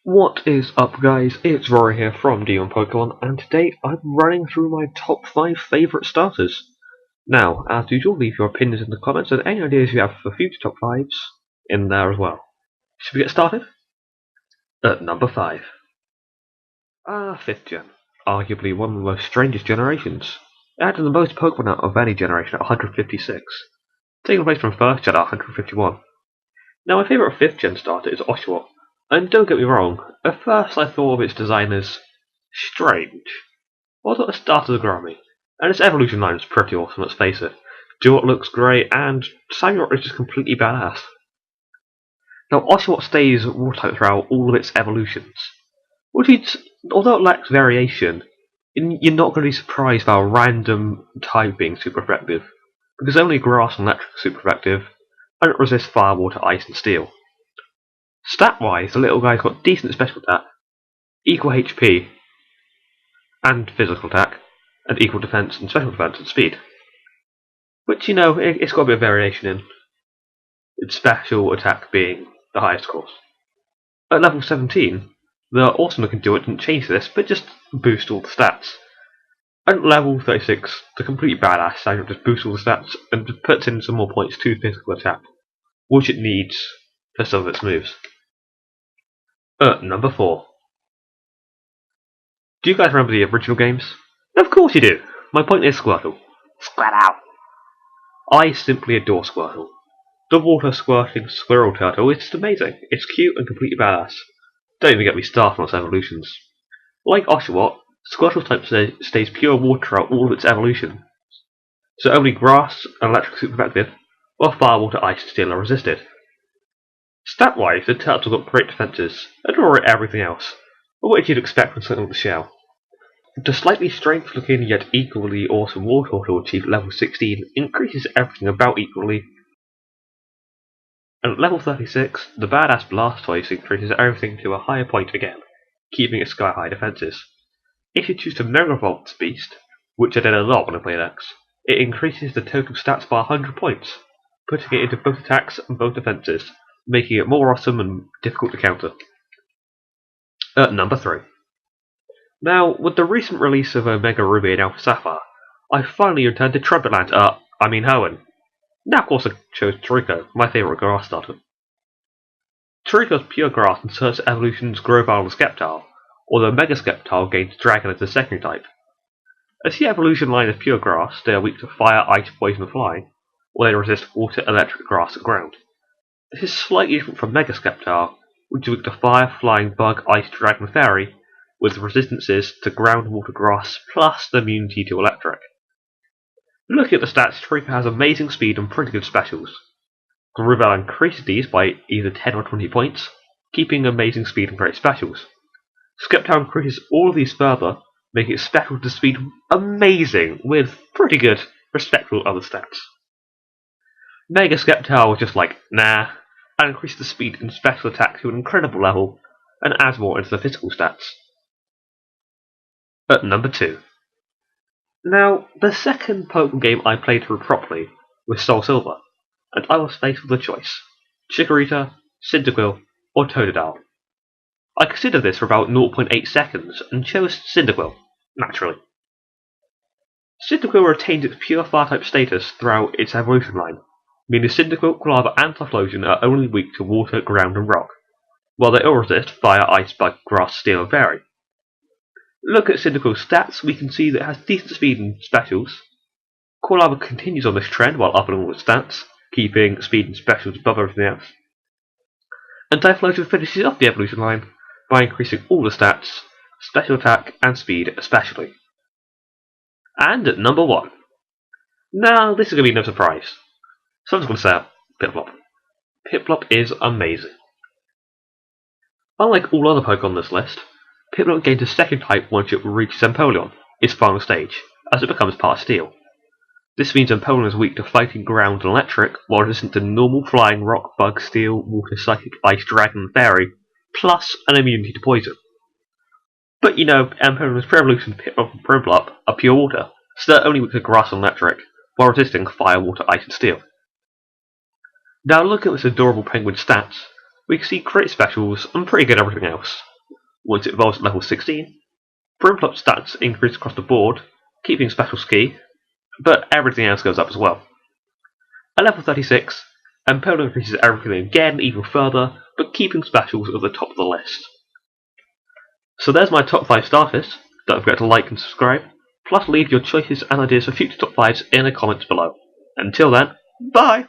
What is up, guys? It's Rory here from D1 Pokemon, and today I'm running through my top 5 favourite starters. Now, as usual, leave your opinions in the comments and any ideas you have for future top 5s in there as well. Should we get started? At number 5. 5th Gen. Arguably one of the most strangest generations. It had the most Pokemon out of any generation at 156, taking place from 1st Gen at 151. Now, my favourite 5th Gen starter is Oshawott. And don't get me wrong, at first I thought of its design as strange. Although the start of the Grammy, and its evolution line is pretty awesome, let's face it. Duot looks great, and Samuel is just completely badass. Now, Oshawott stays water type throughout all of its evolutions, which means, although it lacks variation, you're not going to be surprised by a random type being super effective, because only Grass and Electric are super effective, and it resists Fire, Water, Ice, and Steel. Stat-wise, the little guy's got decent special attack, equal HP and physical attack, and equal defense and special defense and speed. Which, it's got a bit of variation in. Its special attack being the highest course. At level 17, the awesome looking duo didn't change this, but just boost all the stats. And at level 36, the completely badass Samuel just boosts all the stats and just puts in some more points to physical attack, which it needs for some of its moves. At number 4. Do you guys remember the original games? Of course you do! My point is Squirtle. Squirtle! I simply adore Squirtle. The water squirting squirrel turtle is just amazing. It's cute and completely badass. Don't even get me started on its evolutions. Like Oshawott, Squirtle's type stays pure water throughout all of its evolutions. So only Grass and Electric are super effective, while Fire, Water, Ice, and Steel are resisted. Stat-wise, the turtle got great defences, and alright everything else, but what you'd expect from something with the shell. The slightly strange-looking yet equally awesome Wartortle achieved level 16 increases everything about equally. And at level 36, the badass Blastoise increases everything to a higher point again, keeping its sky-high defences. If you choose to Mega Volt this beast, which I did a lot when I played X, it increases the total stats by 100 points, putting it into both attacks and both defences, making it more awesome and difficult to counter. At number 3. Now, with the recent release of Omega Ruby and Alpha Sapphire, I finally returned to Trumpetland, Hoenn. Now, of course, I chose Toriko, my favourite grass starter. Toriko's pure grass inserts evolutions Grovyle and Sceptile, although Mega Sceptile gains Dragon as the second type. As the evolution line is pure grass, they are weak to fire, ice, poison, and flying, while they resist water, electric, grass, and ground. This is slightly different from Mega Sceptile, which is weak to fire, flying, bug, ice, dragon, and fairy, with resistances to ground, water, grass, plus the immunity to electric. Looking at the stats, Toriko has amazing speed and pretty good specials. Grovyle increases these by either 10 or 20 points, keeping amazing speed and great specials. Sceptile increases all of these further, making its special to speed amazing, with pretty good, respectful other stats. Mega Sceptile was just like, nah, and increases the speed and special attack to an incredible level, and adds more into the physical stats. At number 2. Now, the second Pokemon game I played through properly was Soul Silver, and I was faced with a choice: Chikorita, Cyndaquil, or Totodile. I considered this for about 0.8 seconds and chose Cyndaquil, naturally. Cyndaquil retains its pure fire-type status throughout its evolution line, meaning Cyndaquil, Lava, and Typhlosion are only weak to water, ground, and rock, while they all resist fire, ice, bug, grass, steel, and fairy. Look at Cyndaquil's stats, we can see that it has decent speed and specials. Lava continues on this trend while upping all its stats, keeping speed and specials above everything else. And Typhlosion finishes off the evolution line by increasing all the stats, special attack, and speed especially. And at number 1. Now, this is going to be no surprise. Someone's going to say Piplup. Piplup is amazing. Unlike all other Pokemon on this list, Piplup gains a second type once it reaches Empoleon, its final stage, as it becomes part of Steel. This means Empoleon is weak to fighting, ground, and electric, while resistant to normal flying, rock, bug, steel, water, psychic, ice, dragon, and fairy, plus an immunity to poison. But Empoleon's pre-evolution Piplup and Piplup are pure water, so they're only weak to grass and electric, while resisting fire, water, ice, and steel. Now looking at this adorable penguin stats, we can see great specials and pretty good everything else. Once it evolves at level 16, Brimplop stats increase across the board, keeping specials key, but everything else goes up as well. At level 36, Impel increases everything again even further, but keeping specials at the top of the list. So there's my top 5 starters. Don't forget to like and subscribe, plus leave your choices and ideas for future top 5s in the comments below. Until then, bye!